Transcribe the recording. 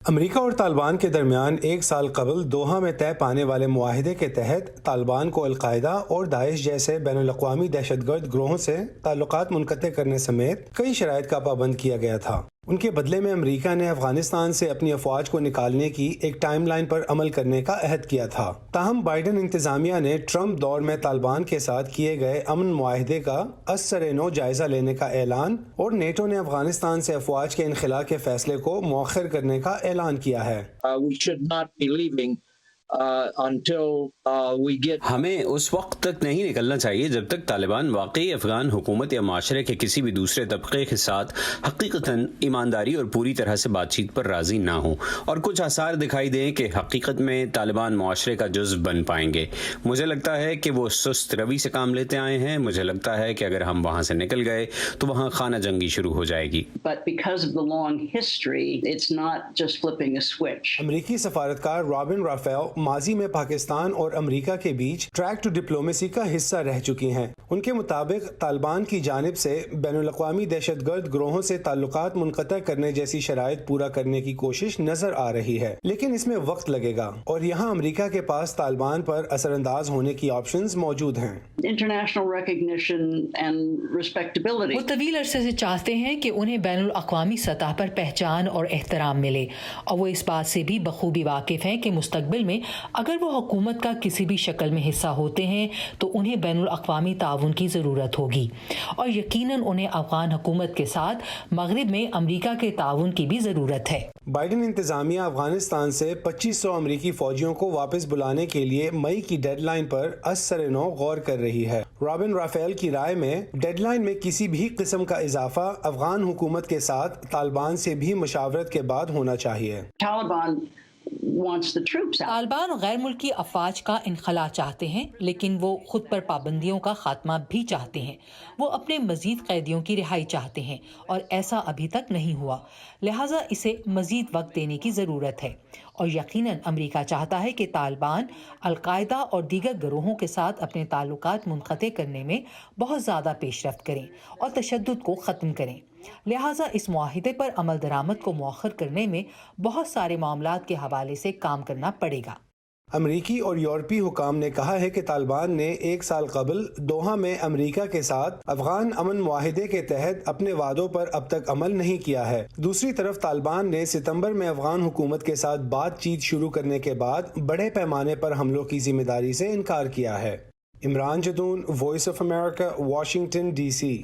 امریکہ اور طالبان کے درمیان ایک سال قبل دوحہ میں طے پانے والے معاہدے کے تحت طالبان کو القاعدہ اور داعش جیسے بین الاقوامی دہشت گرد گروہوں سے تعلقات منقطع کرنے سمیت کئی شرائط کا پابند کیا گیا تھا۔ ان کے بدلے میں امریکہ نے افغانستان سے اپنی افواج کو نکالنے کی ایک ٹائم لائن پر عمل کرنے کا عہد کیا تھا۔ تاہم بائیڈن انتظامیہ نے ٹرمپ دور میں طالبان کے ساتھ کیے گئے امن معاہدے کا از سر نو جائزہ لینے کا اعلان اور نیٹو نے افغانستان سے افواج کے انخلاء کے فیصلے کو مؤخر کرنے کا اعلان کیا ہے۔ ہمیں اس وقت تک نہیں نکلنا چاہیے جب تک طالبان واقعی افغان حکومت یا معاشرے کے کسی بھی دوسرے طبقے کے ساتھ حقیقتاً ایمانداری اور پوری طرح سے بات چیت پر راضی نہ ہوں اور کچھ آثار دکھائی دیں کہ حقیقت میں طالبان معاشرے کا جزو بن پائیں گے۔ مجھے لگتا ہے کہ وہ سست روی سے کام لیتے آئے ہیں۔ مجھے لگتا ہے کہ اگر ہم وہاں سے نکل گئے تو وہاں خانہ جنگی شروع ہو جائے گی۔ امریکی سفارتکار رابن رافیل ماضی میں پاکستان اور امریکہ کے بیچ ٹریک ٹو ڈپلومیسی کا حصہ رہ چکی ہیں۔ ان کے مطابق طالبان کی جانب سے بین الاقوامی دہشت گرد گروہوں سے تعلقات منقطع کرنے جیسی شرائط پورا کرنے کی کوشش نظر آ رہی ہے، لیکن اس میں وقت لگے گا اور یہاں امریکہ کے پاس طالبان پر اثر انداز ہونے کی آپشنز موجود ہیں۔ وہ طویل عرصے سے چاہتے ہیں کہ انہیں بین الاقوامی سطح پر پہچان اور احترام ملے، اور وہ اس بات سے بھی بخوبی واقف ہیں کہ مستقبل میں اگر وہ حکومت کا کسی بھی شکل میں حصہ ہوتے ہیں تو انہیں بین الاقوامی تعاون کی ضرورت ہوگی، اور یقیناً انہیں افغان حکومت کے ساتھ مغرب میں امریکہ کے تعاون کی بھی ضرورت ہے۔ بائیڈن انتظامیہ افغانستان سے 2500 امریکی فوجیوں کو واپس بلانے کے لیے مئی کی ڈیڈ لائن پر از سر نو غور کر رہی ہے۔ رابن رافیل کی رائے میں ڈیڈ لائن میں کسی بھی قسم کا اضافہ افغان حکومت کے ساتھ طالبان سے بھی مشاورت کے بعد ہونا چاہیے۔ طالبان غیر ملکی افواج کا انخلاء چاہتے ہیں، لیکن وہ خود پر پابندیوں کا خاتمہ بھی چاہتے ہیں۔ وہ اپنے مزید قیدیوں کی رہائی چاہتے ہیں اور ایسا ابھی تک نہیں ہوا، لہٰذا اسے مزید وقت دینے کی ضرورت ہے، اور یقیناً امریکہ چاہتا ہے کہ طالبان القاعدہ اور دیگر گروہوں کے ساتھ اپنے تعلقات منقطع کرنے میں بہت زیادہ پیش رفت کریں اور تشدد کو ختم کریں۔ لہٰذا اس معاہدے پر عمل درآمد کو مؤخر کرنے میں بہت سارے معاملات کے حوالے سے کام کرنا پڑے گا۔ امریکی اور یورپی حکام نے کہا ہے کہ طالبان نے ایک سال قبل دوحہ میں امریکہ کے ساتھ افغان امن معاہدے کے تحت اپنے وعدوں پر اب تک عمل نہیں کیا ہے۔ دوسری طرف طالبان نے ستمبر میں افغان حکومت کے ساتھ بات چیت شروع کرنے کے بعد بڑے پیمانے پر حملوں کی ذمہ داری سے انکار کیا ہے۔ Imran Jadoon, voice of America, Washington D C.